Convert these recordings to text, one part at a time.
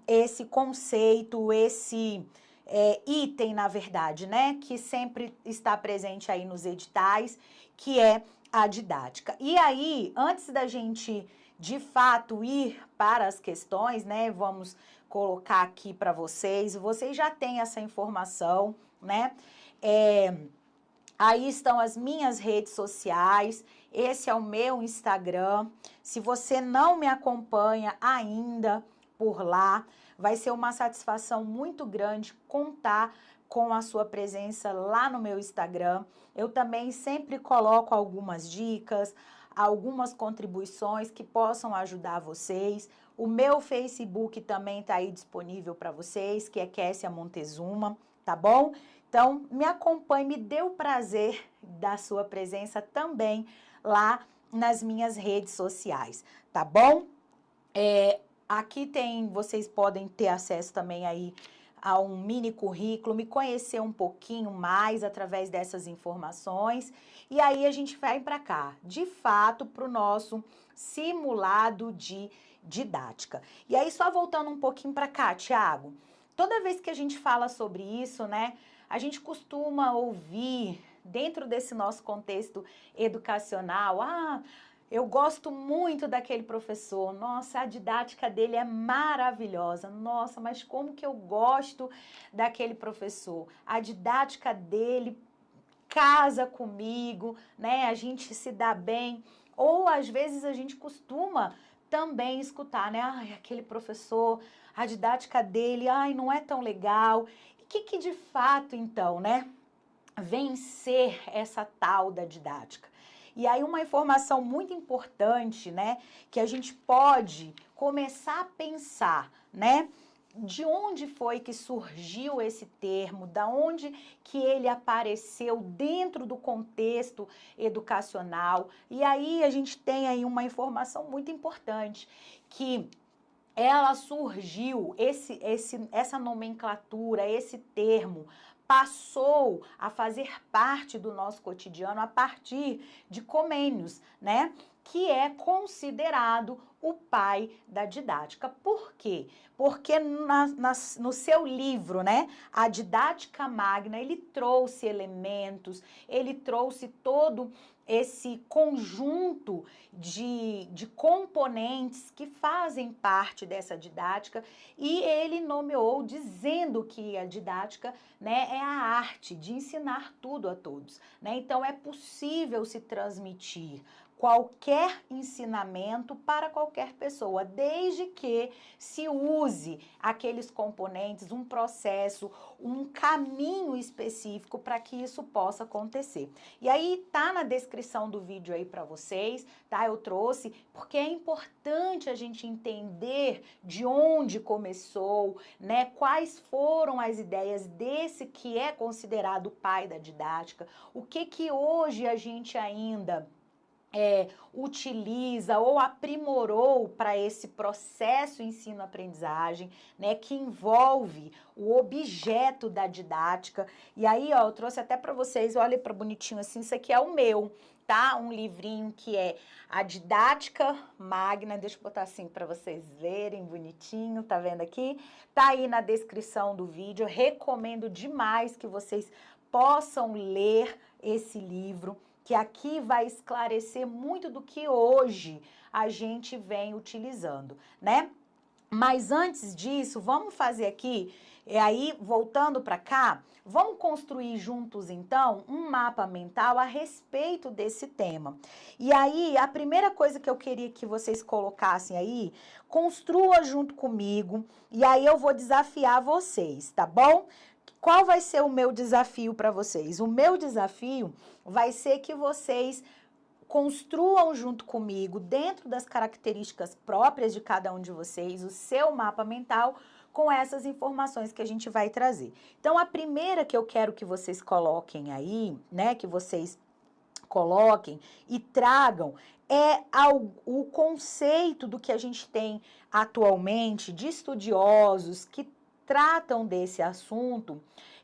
esse conceito, esse item, na verdade, né, que sempre está presente aí nos editais, que é a didática. E aí, antes da gente, de fato, ir para as questões, né, vamos colocar aqui para vocês já têm essa informação, né, aí estão as minhas redes sociais, esse é o meu Instagram. Se você não me acompanha ainda por lá, vai ser uma satisfação muito grande contar com a sua presença lá no meu Instagram. Eu também sempre coloco algumas dicas, algumas contribuições que possam ajudar vocês. O meu Facebook também está aí disponível para vocês, que é Kessia Montezuma, tá bom? Então, me acompanhe, me dê o prazer da sua presença também lá nas minhas redes sociais, tá bom? Aqui vocês podem ter acesso também aí a um mini currículo, me conhecer um pouquinho mais através dessas informações. E aí a gente vai para cá, de fato, para o nosso simulado de didática. E aí, só voltando um pouquinho para cá, Thiago, toda vez que a gente fala sobre isso, né, a gente costuma ouvir, dentro desse nosso contexto educacional, eu gosto muito daquele professor, nossa, a didática dele é maravilhosa, nossa, mas como que eu gosto daquele professor, a didática dele casa comigo, né, a gente se dá bem, ou às vezes a gente costuma também escutar, né, aquele professor, a didática dele, não é tão legal, e que de fato então, né, vem ser essa tal da didática? E aí uma informação muito importante, né, que a gente pode começar a pensar, né, de onde foi que surgiu esse termo, da onde que ele apareceu dentro do contexto educacional. E aí a gente tem aí uma informação muito importante, que ela surgiu, essa nomenclatura, esse termo, passou a fazer parte do nosso cotidiano a partir de Comênios, né? Que é considerado o pai da didática. Por quê? Porque no seu livro, né, a Didática Magna, ele trouxe elementos, ele trouxe todo esse conjunto de componentes que fazem parte dessa didática, e ele nomeou dizendo que a didática, né, é a arte de ensinar tudo a todos, né? Então é possível se transmitir qualquer ensinamento para qualquer pessoa, desde que se use aqueles componentes, um processo, um caminho específico para que isso possa acontecer. E aí tá na descrição do vídeo aí para vocês, tá? Eu trouxe porque é importante a gente entender de onde começou, né? Quais foram as ideias desse que é considerado o pai da didática, o que hoje a gente ainda utiliza ou aprimorou para esse processo ensino-aprendizagem, né, que envolve o objeto da didática. E aí, ó, eu trouxe até para vocês, olha para bonitinho assim, isso aqui é o meu, tá? Um livrinho que é a Didática Magna, deixa eu botar assim para vocês verem bonitinho, tá vendo aqui? Tá aí na descrição do vídeo, eu recomendo demais que vocês possam ler esse livro, que aqui vai esclarecer muito do que hoje a gente vem utilizando, né? Mas antes disso, vamos fazer aqui, aí voltando para cá, vamos construir juntos então um mapa mental a respeito desse tema. E aí, a primeira coisa que eu queria que vocês colocassem aí, construa junto comigo, e aí eu vou desafiar vocês, tá bom? Qual vai ser o meu desafio para vocês? O meu desafio vai ser que vocês construam junto comigo, dentro das características próprias de cada um de vocês, o seu mapa mental com essas informações que a gente vai trazer. Então, a primeira que eu quero que vocês coloquem aí, né, que vocês coloquem e tragam, é o conceito do que a gente tem atualmente de estudiosos que tratam desse assunto.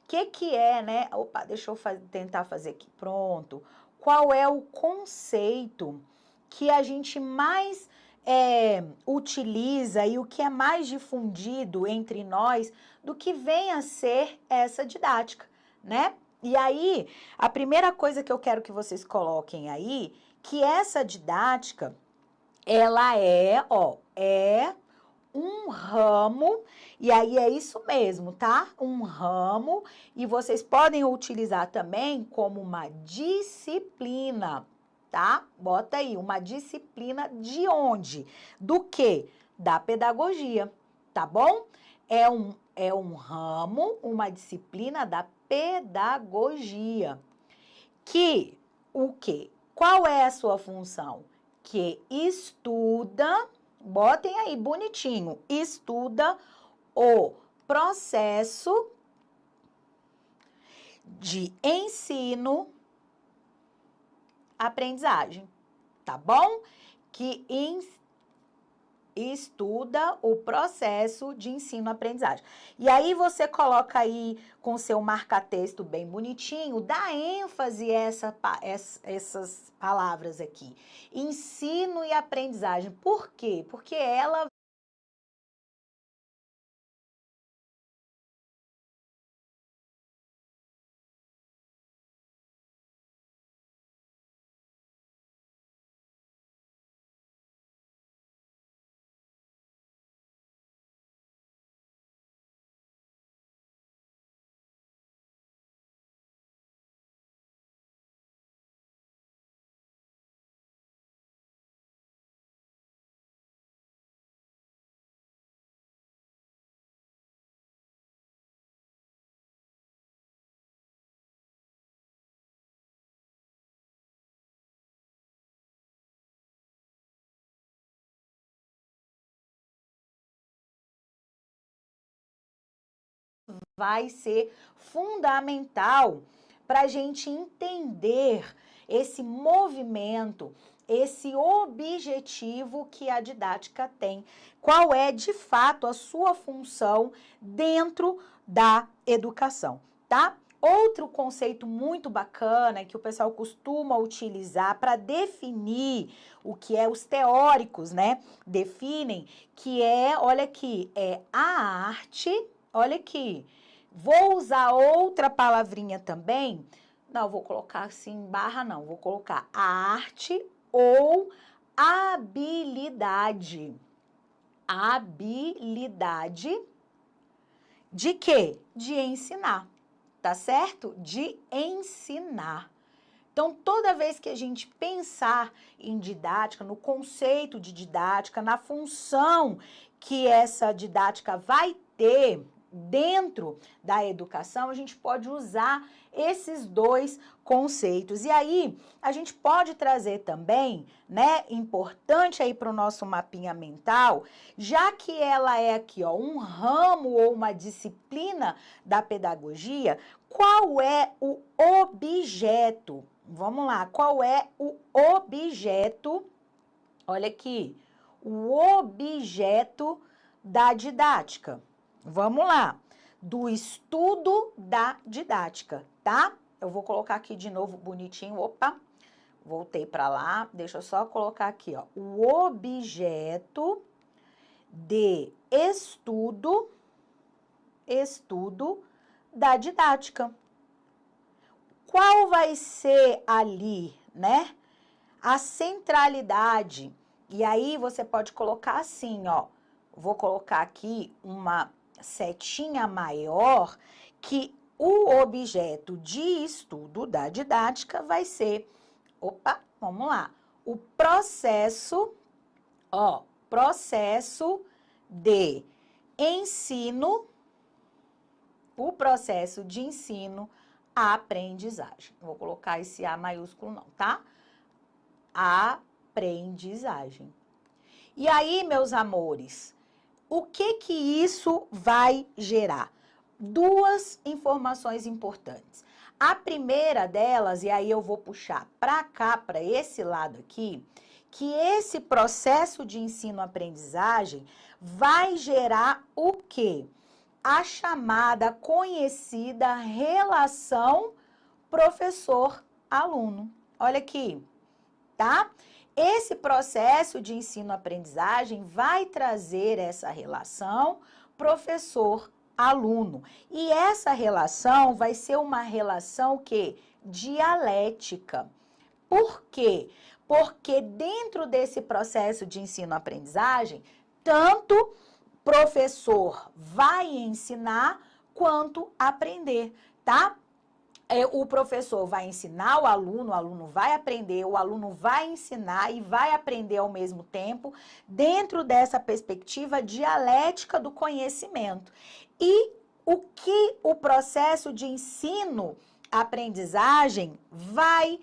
Que é, né? Opa, deixa eu tentar fazer aqui. Pronto. Qual é o conceito que a gente mais utiliza e o que é mais difundido entre nós do que vem a ser essa didática, né? E aí, a primeira coisa que eu quero que vocês coloquem aí, que essa didática, ela é um ramo, e aí é isso mesmo, tá? Um ramo, e vocês podem utilizar também como uma disciplina, tá? Bota aí, uma disciplina de onde? Do quê? Da pedagogia, tá bom? É um ramo, uma disciplina da pedagogia. Que, o quê? Qual é a sua função? Que estuda, botem aí bonitinho, estuda o processo de ensino, aprendizagem, tá bom? Que estuda o processo de ensino-aprendizagem. E aí você coloca aí com seu marca-texto bem bonitinho, dá ênfase a essas palavras aqui. Ensino e aprendizagem. Por quê? Porque ela vai ser fundamental para a gente entender esse movimento, esse objetivo que a didática tem. Qual é, de fato, a sua função dentro da educação, tá? Outro conceito muito bacana que o pessoal costuma utilizar para definir o que é os teóricos, né? Definem que é, olha aqui, é a arte, olha aqui, vou usar outra palavrinha também. Não, vou colocar assim, barra não. Vou colocar a arte ou habilidade. Habilidade de quê? De ensinar, tá certo? De ensinar. Então, toda vez que a gente pensar em didática, no conceito de didática, na função que essa didática vai ter dentro da educação, a gente pode usar esses dois conceitos. E aí, a gente pode trazer também, né, importante aí para o nosso mapinha mental, já que ela é aqui, ó, um ramo ou uma disciplina da pedagogia, qual é o objeto? Vamos lá, qual é o objeto? Olha aqui, o objeto da didática. Vamos lá, do estudo da didática, tá? Eu vou colocar aqui de novo bonitinho, opa, voltei para lá, deixa eu só colocar aqui, ó, o objeto de estudo da didática. Qual vai ser ali, né, a centralidade? E aí você pode colocar assim, ó, vou colocar aqui uma setinha maior, que o objeto de estudo da didática vai ser, opa, vamos lá, o processo, ó, processo de ensino, o processo de ensino, a aprendizagem. Vou colocar esse A maiúsculo não, tá? Aprendizagem. E aí, meus amores, o que isso vai gerar? Duas informações importantes. A primeira delas, e aí eu vou puxar para cá, para esse lado aqui, que esse processo de ensino-aprendizagem vai gerar o quê? A chamada conhecida relação professor-aluno. Olha aqui, tá? esse processo de ensino-aprendizagem vai trazer essa relação professor-aluno. E essa relação vai ser uma relação que dialética. Por quê? Porque dentro desse processo de ensino-aprendizagem, tanto professor vai ensinar quanto aprender, tá? O professor vai ensinar o aluno vai aprender, o aluno vai ensinar e vai aprender ao mesmo tempo, dentro dessa perspectiva dialética do conhecimento. E o que o processo de ensino-aprendizagem vai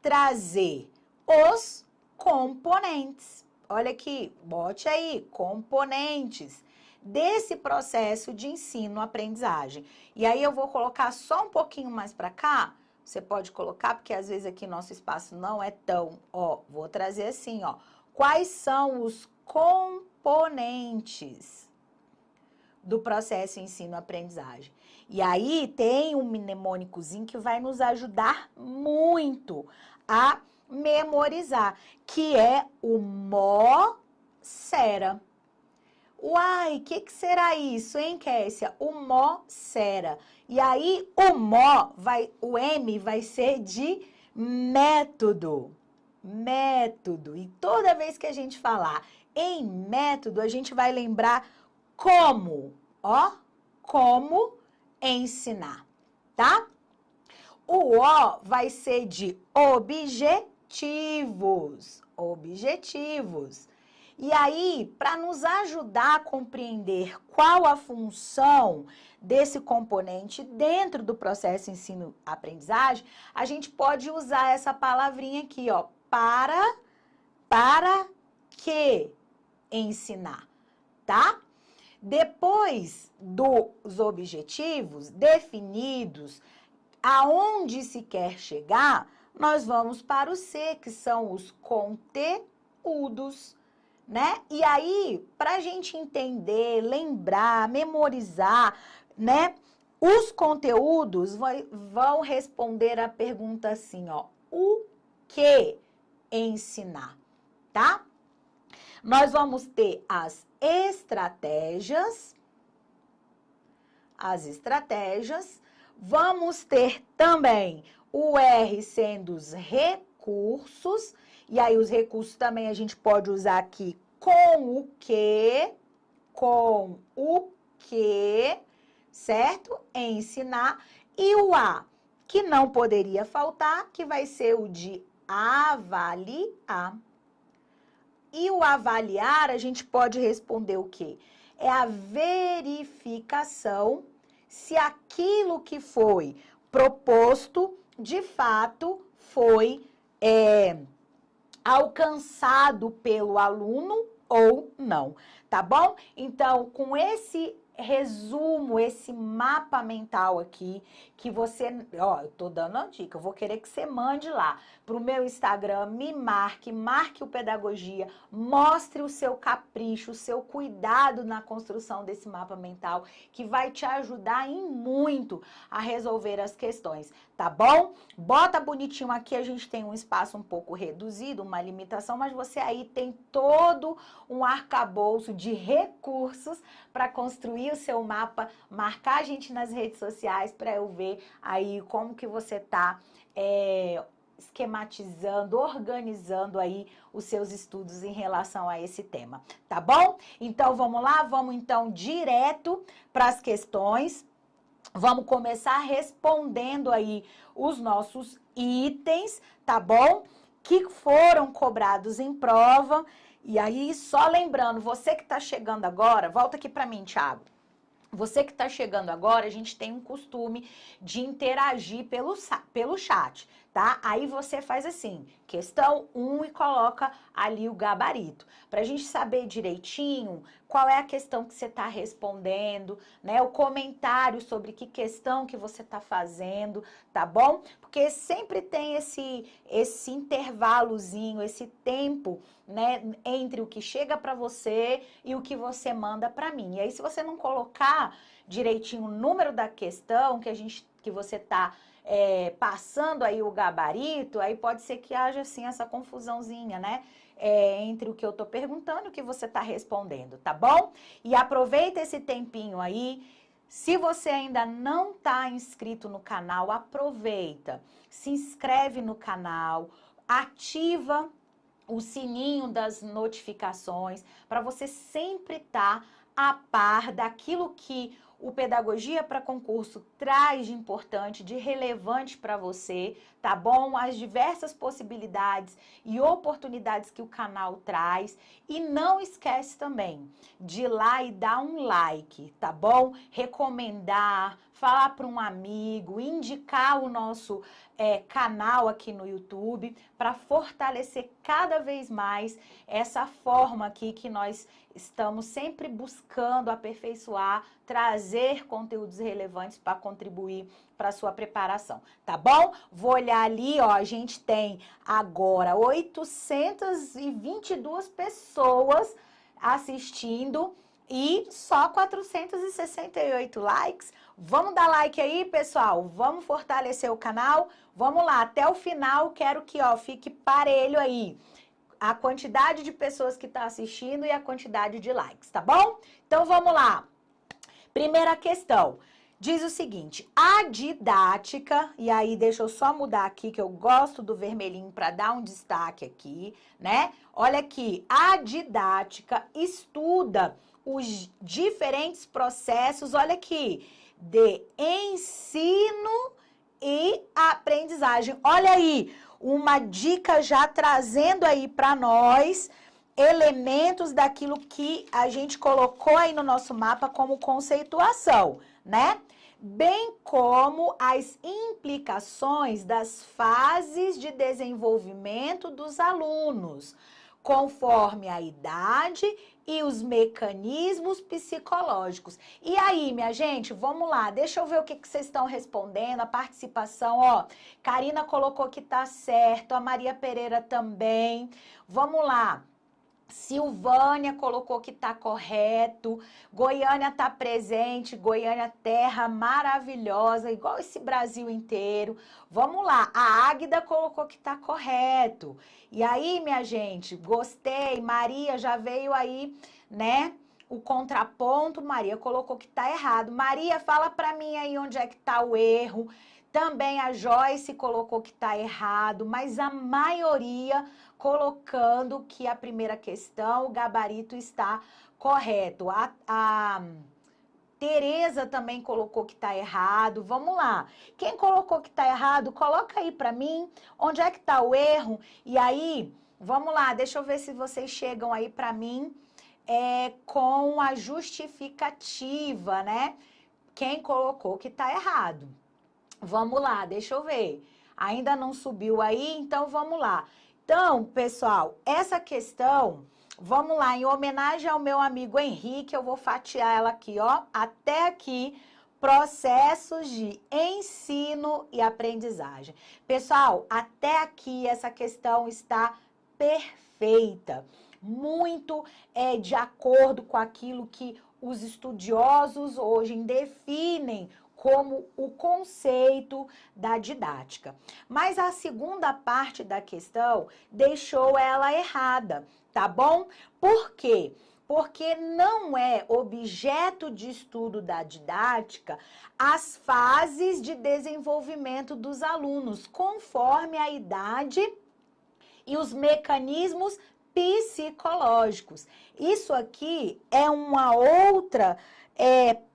trazer? Os componentes. Olha aqui, bote aí, componentes desse processo de ensino-aprendizagem. E aí eu vou colocar só um pouquinho mais para cá, você pode colocar, porque às vezes aqui nosso espaço não é tão, ó, vou trazer assim, ó. Quais são os componentes do processo ensino-aprendizagem? E aí tem um mnemônicozinho que vai nos ajudar muito a memorizar, que é o Mó-Sera. Uai, o que será isso, hein, Kessia? O Mó-Sera. E aí, o M vai ser de método. Método. E toda vez que a gente falar em método, a gente vai lembrar como, ó, como ensinar, tá? O O vai ser de objetivos. Objetivos. E aí, para nos ajudar a compreender qual a função desse componente dentro do processo ensino-aprendizagem, a gente pode usar essa palavrinha aqui, ó, para que ensinar, tá? Depois dos objetivos definidos, aonde se quer chegar, nós vamos para o C, que são os conteúdos, né? E aí, para a gente entender, lembrar, memorizar, né? Os conteúdos vão responder a pergunta assim, ó, o que ensinar, tá? Nós vamos ter as estratégias, vamos ter também o R sendo os recursos, e aí os recursos também a gente pode usar aqui com o que, certo? Ensinar. E o A, que não poderia faltar, que vai ser o de avaliar. E o avaliar, a gente pode responder o quê? É a verificação se aquilo que foi proposto, de fato, foi alcançado pelo aluno ou não, tá bom? Então, com esse resumo, esse mapa mental aqui, que você, ó, eu tô dando uma dica, eu vou querer que você mande lá pro meu Instagram, me marque o Pedagogia, mostre o seu capricho, o seu cuidado na construção desse mapa mental, que vai te ajudar em muito a resolver as questões, tá bom? Bota bonitinho aqui, a gente tem um espaço um pouco reduzido, uma limitação, mas você aí tem todo um arcabouço de recursos para construir o seu mapa, marcar a gente nas redes sociais para eu ver aí como que você tá esquematizando, organizando aí os seus estudos em relação a esse tema, tá bom? Então vamos lá, vamos então direto para as questões. Vamos começar respondendo aí os nossos itens, tá bom? Que foram cobrados em prova. E aí, só lembrando, você que está chegando agora, volta aqui para mim, Thiago. Você que está chegando agora, a gente tem um costume de interagir pelo chat, tá? Aí você faz assim, questão 1 e coloca ali o gabarito, para a gente saber direitinho qual é a questão que você está respondendo, né? O comentário sobre que questão que você está fazendo, tá bom? Porque sempre tem esse intervalozinho, esse tempo, né, entre o que chega para você e o que você manda para mim. E aí, se você não colocar direitinho o número da questão que você está passando aí o gabarito, aí pode ser que haja, assim, essa confusãozinha, né? Entre o que eu tô perguntando e o que você tá respondendo, tá bom? E aproveita esse tempinho aí. Se você ainda não tá inscrito no canal, aproveita, se inscreve no canal, ativa o sininho das notificações para você sempre estar a par daquilo que o Pedagogia para Concurso traz de importante, de relevante para você, tá bom? As diversas possibilidades e oportunidades que o canal traz. E não esquece também de ir lá e dar um like, tá bom? Recomendar, falar para um amigo, indicar o nosso canal aqui no YouTube para fortalecer cada vez mais essa forma aqui que nós estamos sempre buscando aperfeiçoar, trazer conteúdos relevantes para contribuir para a sua preparação, tá bom? Vou olhar ali, ó, a gente tem agora 822 pessoas assistindo e só 468 likes. Vamos dar like aí, pessoal? Vamos fortalecer o canal? Vamos lá, até o final, quero que, ó, fique parelho aí a quantidade de pessoas que tá assistindo e a quantidade de likes, tá bom? Então, vamos lá. Primeira questão. Diz o seguinte, a didática, e aí deixa eu só mudar aqui, que eu gosto do vermelhinho para dar um destaque aqui, né? Olha aqui, a didática estuda os diferentes processos, olha aqui, de ensino e aprendizagem. Olha aí, uma dica já trazendo aí para nós elementos daquilo que a gente colocou aí no nosso mapa como conceituação, né? Bem como as implicações das fases de desenvolvimento dos alunos, conforme a idade e os mecanismos psicológicos. E aí, minha gente, vamos lá, deixa eu ver o que vocês estão respondendo, a participação, ó. Karina colocou que tá certo, a Maria Pereira também. Vamos lá. Silvânia colocou que tá correto, Goiânia tá presente, Goiânia terra maravilhosa, igual esse Brasil inteiro. Vamos lá, a Águida colocou que tá correto. E aí, minha gente, gostei, Maria já veio aí, né? O contraponto, Maria colocou que tá errado. Maria, fala pra mim aí onde é que tá o erro. Também a Joyce colocou que tá errado, mas a maioria colocando que a primeira questão, o gabarito está correto. A Tereza também colocou que está errado. Vamos lá. Quem colocou que está errado, coloca aí para mim onde é que está o erro. E aí, vamos lá, deixa eu ver se vocês chegam aí para mim com a justificativa, né? Quem colocou que está errado. Vamos lá, deixa eu ver. Ainda não subiu aí, então vamos lá. Então, pessoal, essa questão, vamos lá, em homenagem ao meu amigo Henrique, eu vou fatiar ela aqui, ó, até aqui, processos de ensino e aprendizagem. Pessoal, até aqui essa questão está perfeita, muito de acordo com aquilo que os estudiosos hoje definem como o conceito da didática. Mas a segunda parte da questão deixou ela errada, tá bom? Por quê? Porque não é objeto de estudo da didática as fases de desenvolvimento dos alunos, conforme a idade e os mecanismos psicológicos. Isso aqui é uma outra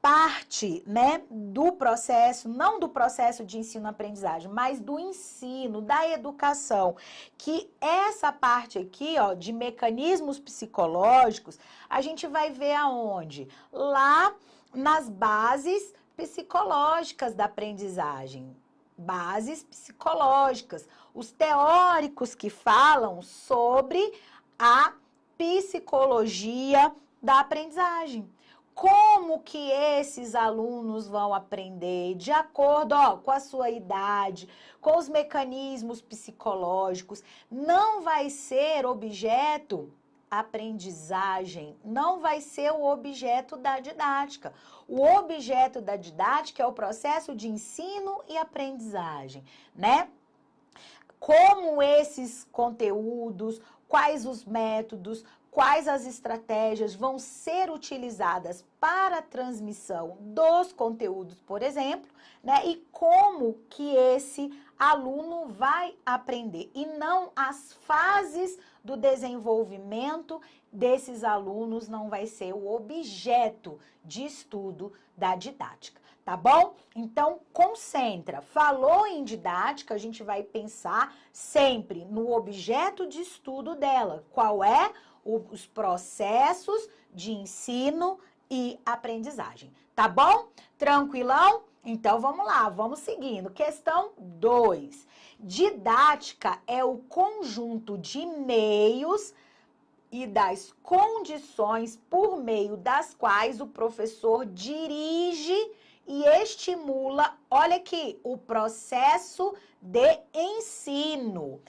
parte, né, do processo, não do processo de ensino-aprendizagem, mas do ensino, da educação, que essa parte aqui, ó, de mecanismos psicológicos, a gente vai ver aonde? Lá nas bases psicológicas da aprendizagem. Bases psicológicas, os teóricos que falam sobre a psicologia da aprendizagem. Como que esses alunos vão aprender de acordo, ó, com a sua idade, com os mecanismos psicológicos, não vai ser objeto aprendizagem não vai ser o objeto da didática. O objeto da didática é o processo de ensino e aprendizagem, né? Como esses conteúdos, quais os métodos, quais as estratégias vão ser utilizadas para a transmissão dos conteúdos, por exemplo, né? E como que esse aluno vai aprender, e não as fases do desenvolvimento desses alunos não vai ser o objeto de estudo da didática. Tá bom? Então, concentra. Falou em didática, a gente vai pensar sempre no objeto de estudo dela. Qual é os processos de ensino e aprendizagem. Tá bom? Tranquilão? Então, vamos lá, vamos seguindo. Questão 2. Didática é o conjunto de meios e das condições por meio das quais o professor dirige e estimula, olha aqui, o processo de ensino,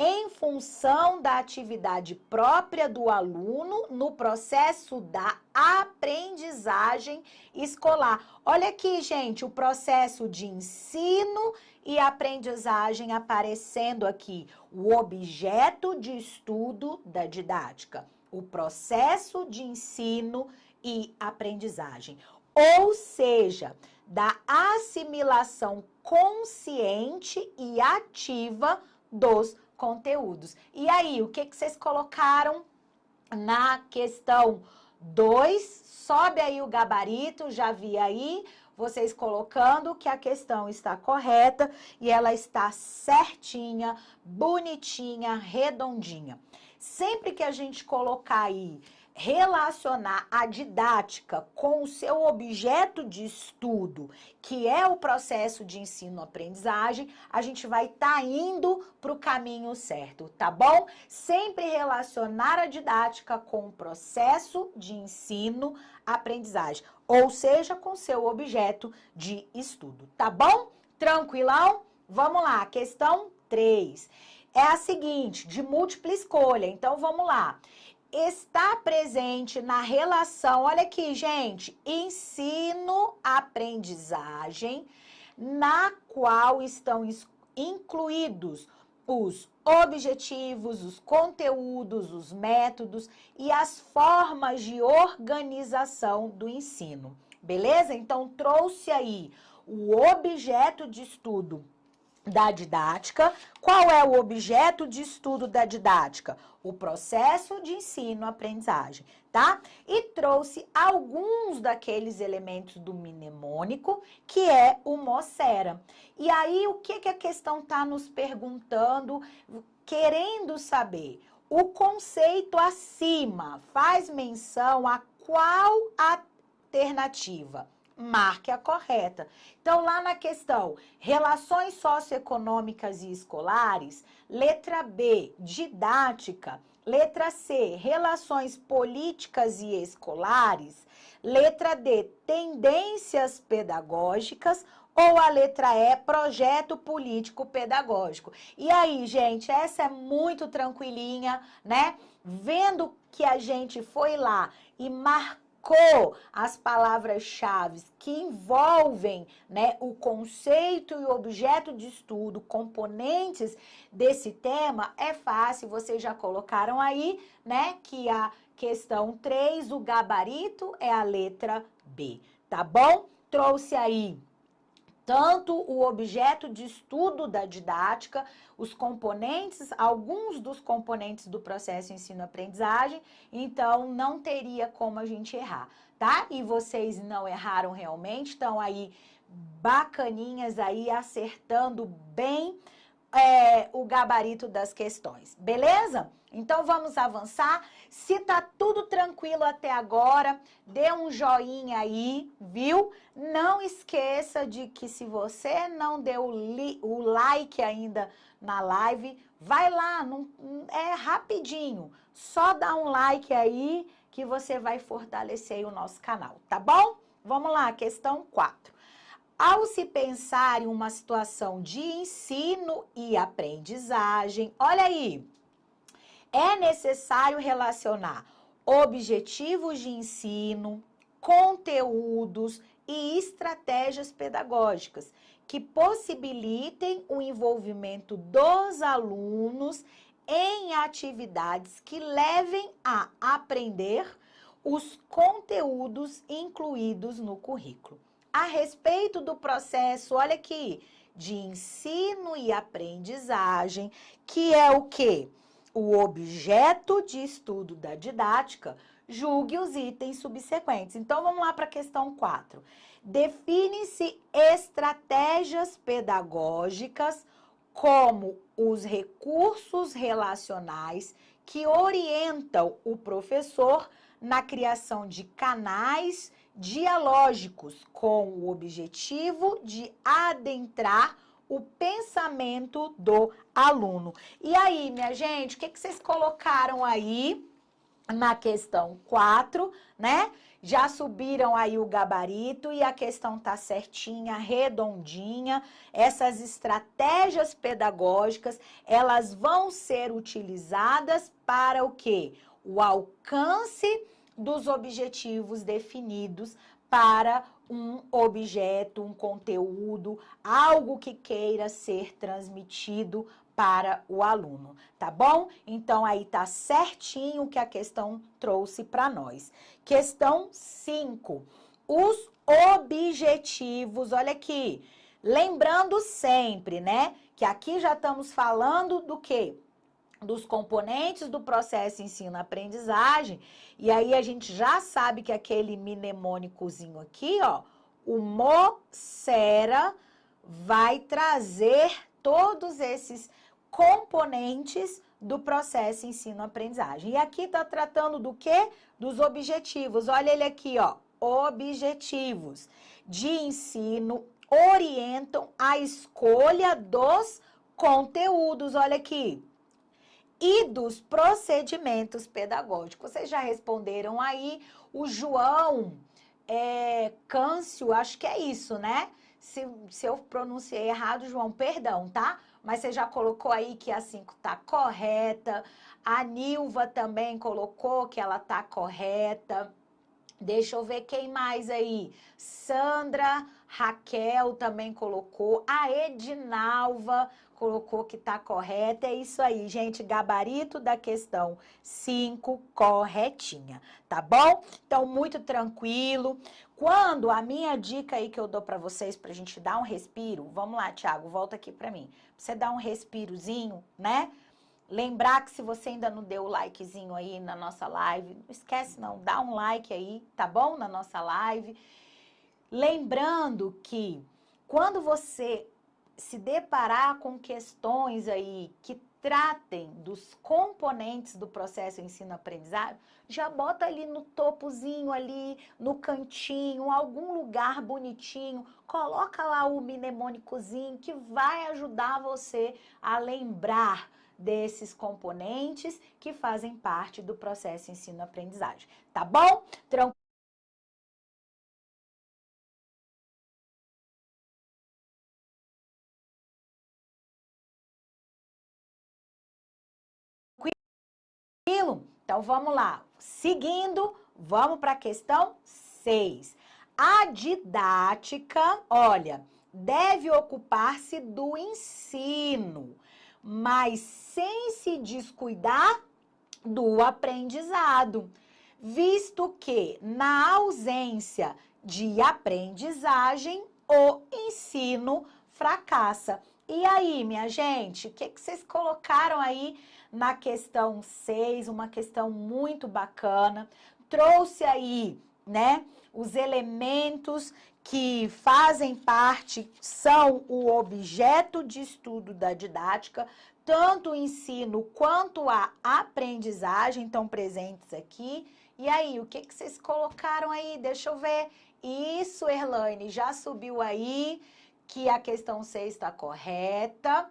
em função da atividade própria do aluno no processo da aprendizagem escolar. Olha aqui, gente, o processo de ensino e aprendizagem aparecendo aqui, o objeto de estudo da didática, o processo de ensino e aprendizagem. Ou seja, da assimilação consciente e ativa dos conteúdos. E aí, o que vocês colocaram na questão 2? Sobe aí o gabarito, já vi aí, vocês colocando que a questão está correta e ela está certinha, bonitinha, redondinha. Sempre que a gente colocar aí, relacionar a didática com o seu objeto de estudo, que é o processo de ensino-aprendizagem, a gente vai estar indo para o caminho certo, tá bom? Sempre relacionar a didática com o processo de ensino-aprendizagem, ou seja, com seu objeto de estudo, tá bom? Tranquilão? Vamos lá, questão 3. É a seguinte, de múltipla escolha, então vamos lá. Está presente na relação, olha aqui, gente, ensino-aprendizagem, na qual estão incluídos os objetivos, os conteúdos, os métodos e as formas de organização do ensino. Beleza? Então, trouxe aí o objeto de estudo da didática. Qual é o objeto de estudo da didática? O processo de ensino-aprendizagem, tá? E trouxe alguns daqueles elementos do mnemônico, que é o Mosera. E aí, o que a questão está nos perguntando, querendo saber? O conceito acima faz menção a qual alternativa? Marque a correta. Então, lá na questão, relações socioeconômicas e escolares, letra B, didática, letra C, relações políticas e escolares, letra D, tendências pedagógicas, ou a letra E, projeto político pedagógico. E aí, gente, essa é muito tranquilinha, né? Vendo que a gente foi lá e marcou as palavras-chave que envolvem, né, o conceito e o objeto de estudo, componentes desse tema, é fácil, vocês já colocaram aí, né, que a questão 3, o gabarito é a letra B, tá bom? Trouxe aí tanto o objeto de estudo da didática, os componentes, alguns dos componentes do processo ensino-aprendizagem, então não teria como a gente errar, tá? E vocês não erraram realmente, estão aí bacaninhas aí, acertando bem o gabarito das questões, beleza? Então, vamos avançar. Se tá tudo tranquilo até agora, dê um joinha aí, viu? Não esqueça de que se você não deu o like ainda na live, vai lá, é rapidinho. Só dá um like aí que você vai fortalecer o nosso canal, tá bom? Vamos lá, questão 4. Ao se pensar em uma situação de ensino e aprendizagem, olha aí, É necessário relacionar objetivos de ensino, conteúdos e estratégias pedagógicas que possibilitem o envolvimento dos alunos em atividades que levem a aprender os conteúdos incluídos no currículo. A respeito do processo, olha aqui, de ensino e aprendizagem, que é o quê? O objeto de estudo da didática, julgue os itens subsequentes. Então, vamos lá para a questão 4. Define-se estratégias pedagógicas como os recursos relacionais que orientam o professor na criação de canais dialógicos com o objetivo de adentrar o pensamento do aluno. E aí, minha gente, o que vocês colocaram aí na questão 4, né? Já subiram aí o gabarito e a questão tá certinha, redondinha. Essas estratégias pedagógicas, elas vão ser utilizadas para o quê? O alcance dos objetivos definidos para um objeto, um conteúdo, algo que queira ser transmitido para o aluno, tá bom? Então, aí tá certinho o que a questão trouxe para nós. Questão 5. Os objetivos, olha aqui. Lembrando sempre, né, que aqui já estamos falando do quê? Dos componentes do processo ensino-aprendizagem, e aí a gente já sabe que aquele mnemônicozinho aqui, ó, o MOCERA vai trazer todos esses componentes do processo ensino-aprendizagem. E aqui tá tratando do quê? Dos objetivos. Olha ele aqui, ó, objetivos de ensino orientam a escolha dos conteúdos. Olha aqui. E dos procedimentos pedagógicos. Vocês já responderam aí, o João Câncio, acho que é isso, né? Se eu pronunciei errado, João, perdão, tá? Mas você já colocou aí que a 5 tá correta. A Nilva também colocou que ela tá correta. Deixa eu ver quem mais aí. Sandra, Raquel também colocou. A Edinalva colocou que tá correta. É isso aí, gente. Gabarito da questão 5, corretinha, tá bom? Então, muito tranquilo. Quando a minha dica aí que eu dou pra vocês, pra gente dar um respiro, vamos lá, Thiago, volta aqui pra mim. Pra você dar um respirozinho, né? Lembrar que se você ainda não deu o likezinho aí na nossa live, não esquece não, dá um like aí, tá bom? Na nossa live. Lembrando que quando você se deparar com questões aí que tratem dos componentes do processo ensino-aprendizagem, já bota ali no topozinho ali, no cantinho, algum lugar bonitinho, coloca lá o mnemônicozinho que vai ajudar você a lembrar desses componentes que fazem parte do processo ensino-aprendizagem, tá bom? Tranquilo? Então vamos lá. Seguindo, vamos para a questão 6. A didática, olha, deve ocupar-se do ensino, mas sem se descuidar do aprendizado, visto que, na ausência de aprendizagem, o ensino fracassa. E aí, minha gente, o que vocês colocaram aí na questão 6? Uma questão muito bacana. Trouxe aí, né, os elementos que fazem parte, são o objeto de estudo da didática, tanto o ensino quanto a aprendizagem estão presentes aqui. E aí, o que vocês colocaram aí? Deixa eu ver. Isso, Erlaine, já subiu aí que a questão 6 está correta.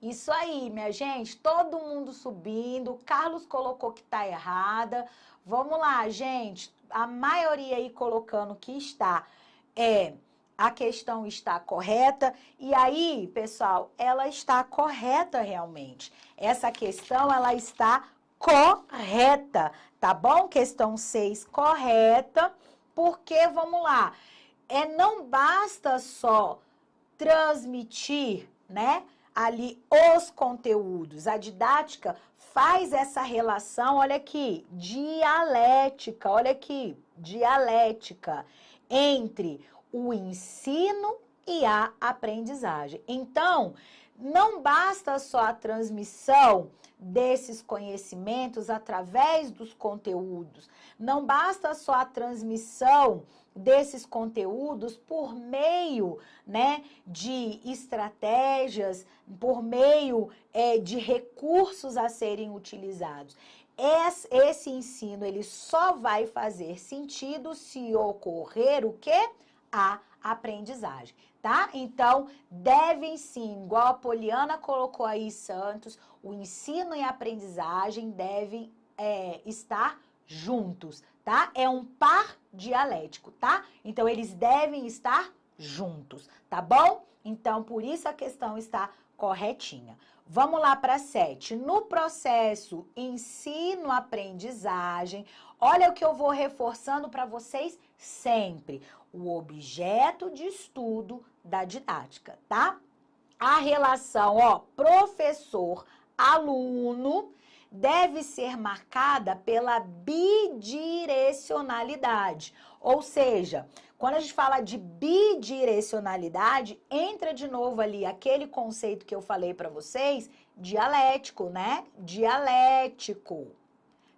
Isso aí, minha gente, todo mundo subindo. O Carlos colocou que está errada. Vamos lá, gente. A maioria aí colocando que está a questão está correta? E aí, pessoal, ela está correta realmente. Essa questão, ela está correta, tá bom? Questão 6, correta, porque, vamos lá, não basta só transmitir, né, ali os conteúdos. A didática faz essa relação, olha aqui, dialética, olha aqui, dialética entre o ensino e a aprendizagem. Então, não basta só a transmissão desses conhecimentos através dos conteúdos, não basta só a transmissão desses conteúdos por meio, né, de estratégias, por meio de recursos a serem utilizados. Esse ensino, ele só vai fazer sentido se ocorrer o quê? A aprendizagem, tá? Então, devem sim, igual a Poliana colocou aí, Santos, o ensino e a aprendizagem devem estar juntos, tá? É um par dialético, tá? Então, eles devem estar juntos, tá bom? Então, por isso a questão está corretinha. Vamos lá para 7. No processo ensino-aprendizagem, olha o que eu vou reforçando para vocês sempre. O objeto de estudo da didática, tá? A relação, professor-aluno deve ser marcada pela bidirecionalidade. Ou seja, quando a gente fala de bidirecionalidade, entra de novo ali aquele conceito que eu falei para vocês, dialético, né? Dialético,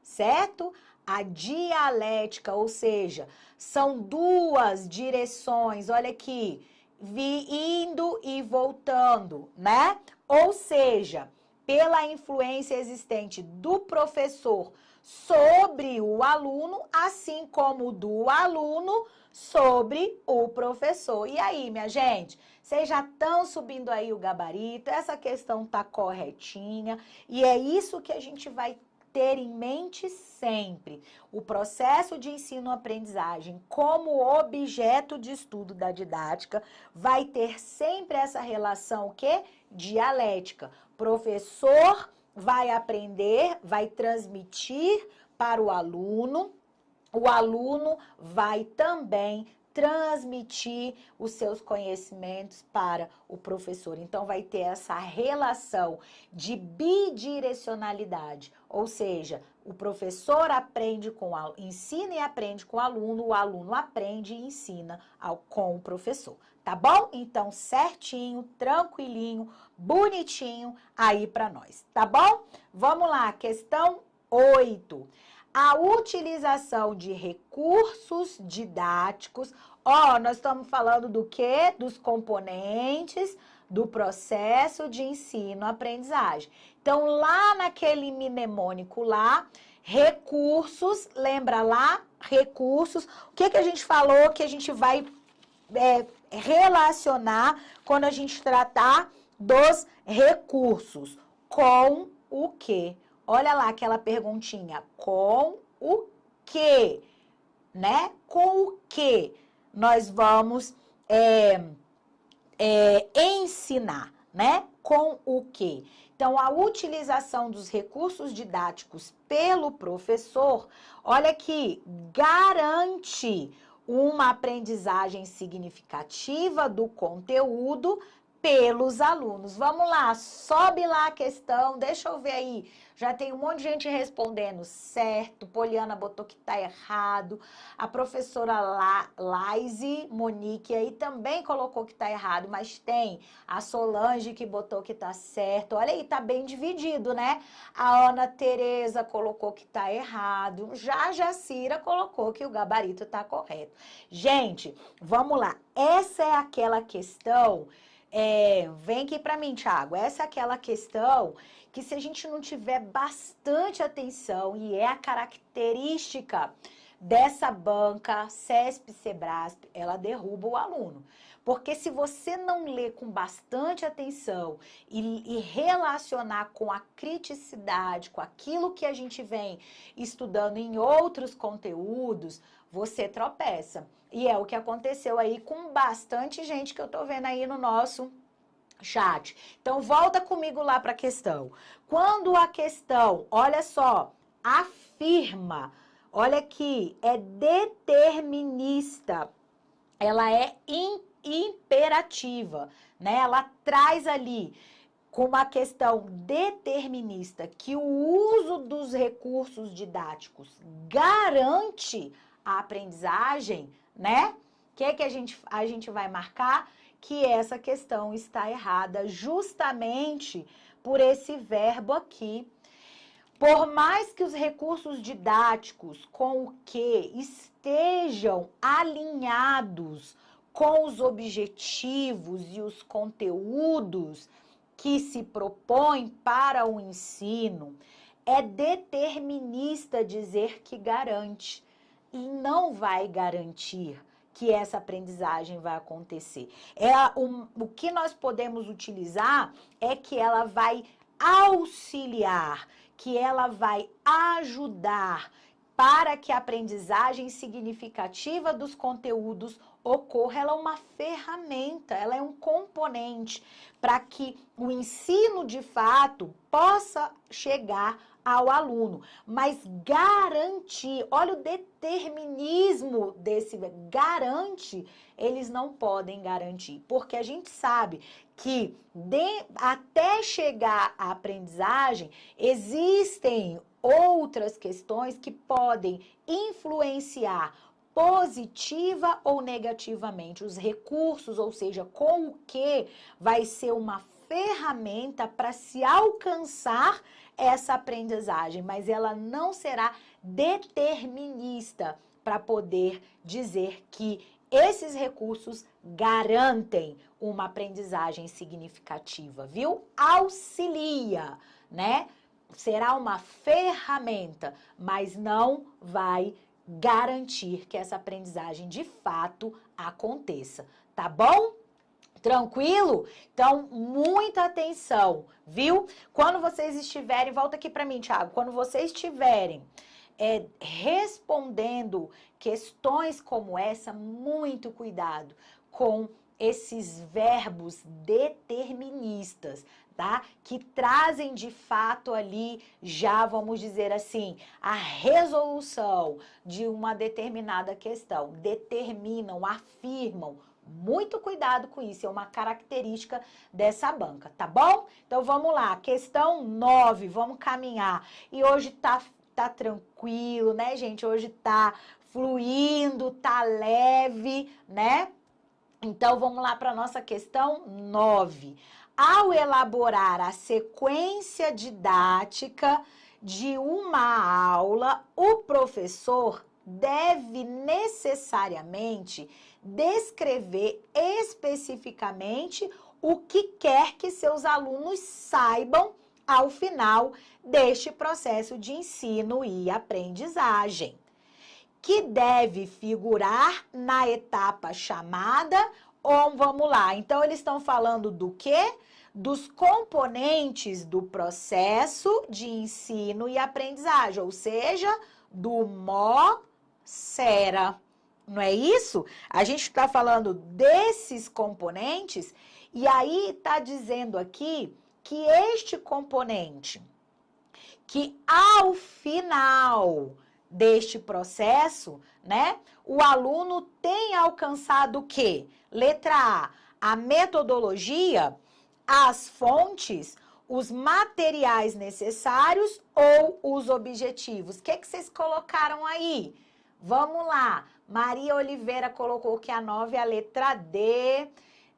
certo? A dialética, ou seja, são duas direções, olha aqui, indo e voltando, né? Ou seja, pela influência existente do professor sobre o aluno, assim como do aluno sobre o professor. E aí, minha gente, vocês já estão subindo aí o gabarito, essa questão tá corretinha, e é isso que a gente vai ter em mente sempre. O processo de ensino-aprendizagem como objeto de estudo da didática vai ter sempre essa relação, o quê? Dialética. Professor vai aprender, vai transmitir para o aluno vai também transmitir os seus conhecimentos para o professor. Então, vai ter essa relação de bidirecionalidade, ou seja, o professor ensina e aprende com o aluno aprende e ensina com o professor, tá bom? Então, certinho, tranquilinho, bonitinho aí para nós, tá bom? Vamos lá, questão 8. A utilização de recursos didáticos. Nós estamos falando do quê? Dos componentes do processo de ensino-aprendizagem. Então, lá naquele mnemônico lá, recursos, lembra lá? Recursos. O que a gente falou que a gente vai relacionar quando a gente tratar dos recursos? Com o quê? Olha lá aquela perguntinha, com o quê? Né? Com o quê nós vamos ensinar, né? Com o quê? Então, a utilização dos recursos didáticos pelo professor, olha aqui, garante uma aprendizagem significativa do conteúdo pelos alunos. Vamos lá, sobe lá a questão, deixa eu ver aí. Já tem um monte de gente respondendo certo, Poliana botou que tá errado, a professora Laise Monique aí também colocou que tá errado, mas tem a Solange que botou que tá certo. Olha aí, tá bem dividido, né? A Ana Tereza colocou que tá errado, já a Jacira colocou que o gabarito tá correto. Gente, vamos lá, essa é aquela questão... vem aqui para mim, Thiago. Essa é aquela questão que se a gente não tiver bastante atenção, e é a característica dessa banca CESP-Sebrasp, ela derruba o aluno. Porque se você não ler com bastante atenção e relacionar com a criticidade, com aquilo que a gente vem estudando em outros conteúdos, você tropeça. E é o que aconteceu aí com bastante gente que eu tô vendo aí no nosso chat. Então, volta comigo lá para a questão. Quando a questão, olha só, afirma, olha aqui, é determinista, ela é imperativa, né? Ela traz ali com uma questão determinista que o uso dos recursos didáticos garante a aprendizagem, né? O que a gente vai marcar? Que essa questão está errada justamente por esse verbo aqui. Por mais que os recursos didáticos com o que estejam alinhados com os objetivos e os conteúdos que se propõem para o ensino, é determinista dizer que garante e não vai garantir que essa aprendizagem vai acontecer. O que nós podemos utilizar é que ela vai auxiliar, que ela vai ajudar para que a aprendizagem significativa dos conteúdos ocorra. Ela é uma ferramenta, ela é um componente para que o ensino de fato possa chegar ao aluno, mas garantir, olha o determinismo desse, garante, eles não podem garantir, porque a gente sabe que até chegar à aprendizagem, existem outras questões que podem influenciar positiva ou negativamente os recursos, ou seja, com o que vai ser uma ferramenta para se alcançar essa aprendizagem, mas ela não será determinista para poder dizer que esses recursos garantem uma aprendizagem significativa, viu? Auxilia, né? Será uma ferramenta, mas não vai garantir que essa aprendizagem de fato aconteça, tá bom? Tranquilo? Então, muita atenção, viu? Quando vocês estiverem, volta aqui para mim, Thiago, quando vocês estiverem respondendo questões como essa, muito cuidado com esses verbos deterministas, tá? Que trazem de fato ali, já vamos dizer assim, a resolução de uma determinada questão, determinam, afirmam. Muito cuidado com isso, é uma característica dessa banca, tá bom? Então vamos lá, questão 9, vamos caminhar. E hoje tá tranquilo, né, gente? Hoje tá fluindo, tá leve, né? Então vamos lá para nossa questão 9. Ao elaborar a sequência didática de uma aula, o professor deve necessariamente descrever especificamente o que quer que seus alunos saibam ao final deste processo de ensino e aprendizagem, que deve figurar na etapa chamada, ou vamos lá, então eles estão falando do quê? Dos componentes do processo de ensino e aprendizagem, ou seja, do MOCERA. Não é isso? A gente está falando desses componentes e aí está dizendo aqui que este componente, que ao final deste processo, né, o aluno tem alcançado o quê? Letra A metodologia, as fontes, os materiais necessários ou os objetivos. O que vocês colocaram aí? Vamos lá. Maria Oliveira colocou que a 9 é a letra D.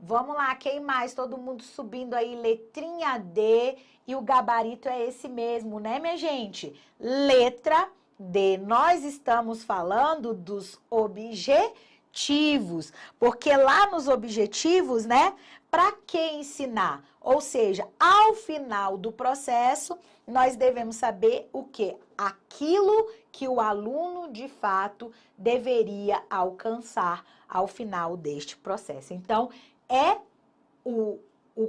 Vamos lá, quem mais? Todo mundo subindo aí, letrinha D. E o gabarito é esse mesmo, né, minha gente? Letra D. Nós estamos falando dos objetivos. Porque lá nos objetivos, né, para que ensinar? Ou seja, ao final do processo, nós devemos saber o quê? Aquilo que o aluno, de fato, deveria alcançar ao final deste processo. Então, é o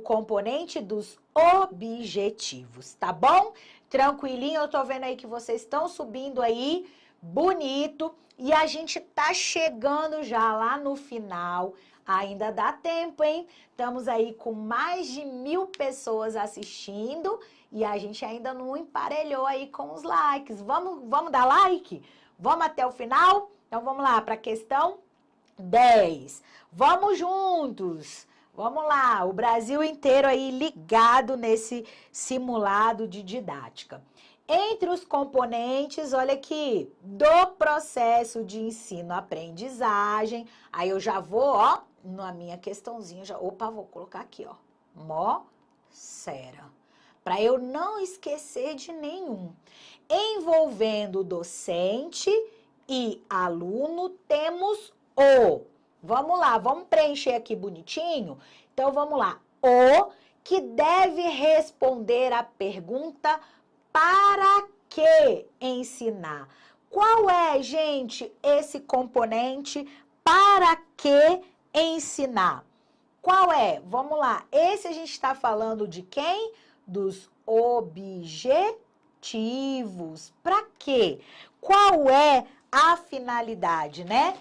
componente dos objetivos, tá bom? Tranquilinho, eu tô vendo aí que vocês estão subindo aí bonito. E a gente tá chegando já lá no final. Ainda dá tempo, hein? Estamos aí com mais de 1000 pessoas assistindo e a gente ainda não emparelhou aí com os likes. Vamos dar like? Vamos até o final? Então vamos lá para a questão 10. Vamos juntos! Vamos lá, o Brasil inteiro aí ligado nesse simulado de didática. Entre os componentes, olha aqui, do processo de ensino-aprendizagem, aí eu já vou, ó, na minha questãozinha, vou colocar aqui, ó, Mosera, para eu não esquecer de nenhum. Envolvendo docente e aluno, temos o. Vamos lá, vamos preencher aqui bonitinho? Então, vamos lá. O que deve responder a pergunta para que ensinar? Qual é, gente, esse componente para que ensinar? Qual é? Vamos lá. Esse a gente está falando de quem? Dos objetivos. Para quê? Qual é a finalidade, né?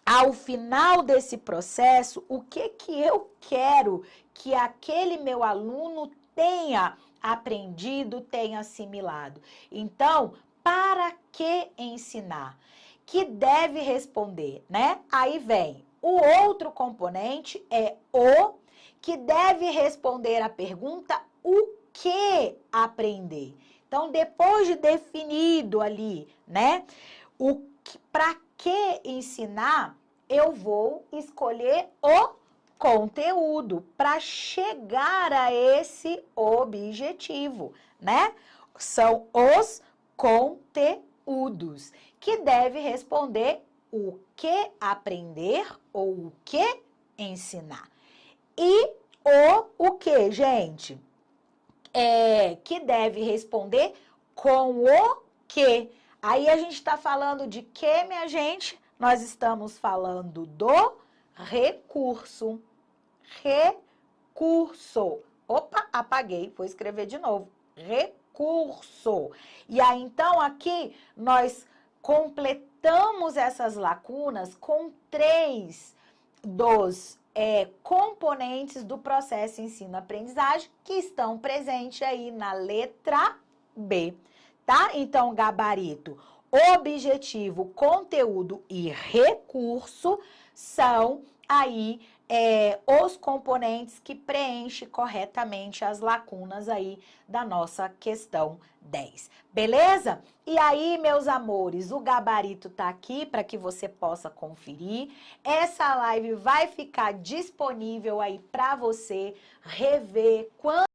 Ao final desse processo, o que eu quero que aquele meu aluno tenha aprendido, tenha assimilado. Então, para que ensinar? Que deve responder, né? Aí vem o outro componente, é o que deve responder a pergunta o que aprender. Então, depois de definido ali, né, para que ensinar, eu vou escolher o conteúdo para chegar a esse objetivo, né? São os conteúdos que deve responder o que aprender ou o que ensinar. E o que, gente? Que deve responder com o que. Aí a gente está falando de que, minha gente? Nós estamos falando do recurso. Recurso. Opa, apaguei, vou escrever de novo. Recurso. E aí, então, aqui nós completamos essas lacunas com 3 dos componentes do processo ensino-aprendizagem que estão presentes aí na letra B, tá? Então, gabarito, objetivo, conteúdo e recurso são aí os componentes que preenchem corretamente as lacunas aí da nossa questão 10. Beleza? E aí, meus amores, o gabarito tá aqui para que você possa conferir. Essa live vai ficar disponível aí para você rever quando